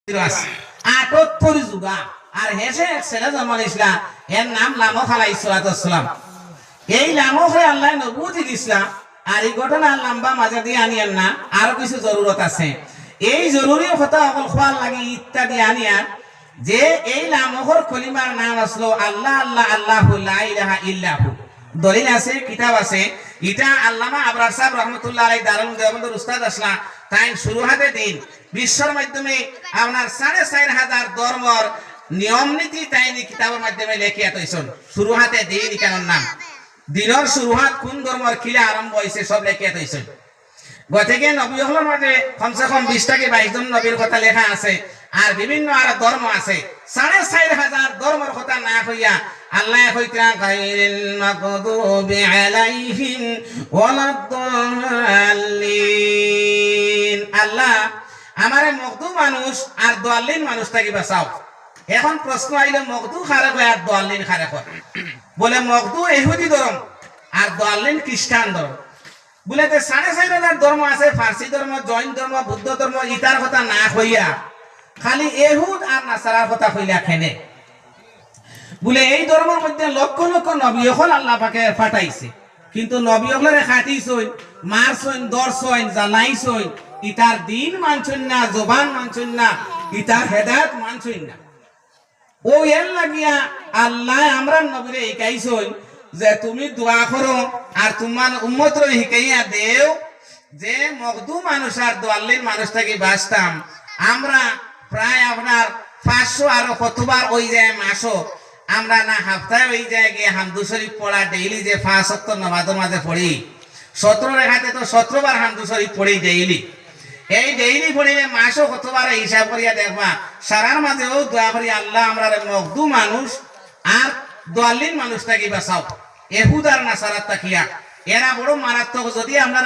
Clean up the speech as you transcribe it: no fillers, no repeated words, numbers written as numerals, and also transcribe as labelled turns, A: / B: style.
A: 78 যুগা আর হেসে এক ছেলে জন্ম নিছিলা এর নাম লামক আলাইহিস সালাম। এই লামকরে আল্লাহ নবুয়তি দিছিলা। আর এই ঘটনা লম্বা মাঝে দিয়ে আনিয়েন না, আরো কিছু জরুরত আছে। এই জরুরি কথা অকল খোয়ার লাগে ইত্যাদি আনিয়ান যে এই লামকর কলিমার নাম আসলো আল্লাহ আল্লাহ আল্লাহু লা ইলাহা ইল্লাহু। দলিল আছে, কিতাব আছে। এটা আল্লামা আবরার সাহেব রহমতুল্লাহ আলাইহি দারুল দেওবন্দের উস্তাদ আসলা তাই শুরুহাতে দিন বিশ্বের মাধ্যমে আপনার 4500 ধর্মর নিয়ম নীতি তাইনি কিতাবের মাধ্যমে লেখিয়া তৈছন। শুরুহাতে দিন কেন নাম দিনের শুরুহাত কোন ধর্মর কিলা আরম্ভ হয়েছে সব লেখিয়া তৈছন। গতিকে নবী হলের মাঝে কমসে কম 20 থেকে 22 জন নবীর কথা লেখা আছে। আর বিভিন্ন আর ধর্ম আছে। 4500 ধর্মের কথা না হইয়া আল্লাহ কইতা গায়রিল মাগদুবি আলাইহিম ওয়ালাদ-দাল্লিন। আল্লাহ আমারে মগদু মানুষ আর দাল্লিন মানুষ থেকে বাঁচাও। এখন প্রশ্ন আইলো মগদু খারাপ হয় আর দাল্লিন খারাপ হয়। বলে মগদু ইহুদি ধর্ম আর দাল্লিন খ্রিস্টান ধর্ম। বলে 4500 ধর্ম আছে, ফার্সি ধর্ম, জৈন ধর্ম, বুদ্ধ ধর্ম, ইতার কথা না হইয়া খালি এহুদ আর নাসারার কথা হইলা খেনে। বলে এই ধর্মের মধ্যে লক্ষ লক্ষ নবী হল আল্লাহ পাকে পাঠাইছে, কিন্তু নবী হলরে খাটিছইন, মারছইন, দর্শইন, জ্বালাইছইন, ইতার দিন মানছইন না, জবান মানছইন না, ইতার হেদায়েত মানছইন না। ও এর লাগিয়া আল্লাহ আমরা নবীরে শিখাইছইন যে তুমি দোয়া করো আর তোমার উম্মতরে শিখাইয়া দেও যে মগদু মানুষ আর দাল্লিন মানুষটাকে বাঁচতাম আমরা প্রায় আপনার 500 আরো কতবার ওই যায় মাসও আমরা না হাফতায় ওই যায় গিয়ে হামদু শরীফ পড়া ডেইলি যে 5 ওয়াক্ত নামাজের মাঝে পড়ি 17 রেখাতে তো 17 বার হামদু শরীফ পড়ি ডেইলি। এই ডেইলি পড়িলে মাসও কতবার হিসাব করিয়া দেখবা সারার মাঝেও দোয়া করি আল্লাহ আমরা মগদু মানুষ আর দাল্লিন মানুষটাকে বাঁচাও, এহুদ আর নাসারাত তাকিয়া এরা বড় মারাত্মক। যদি আমরা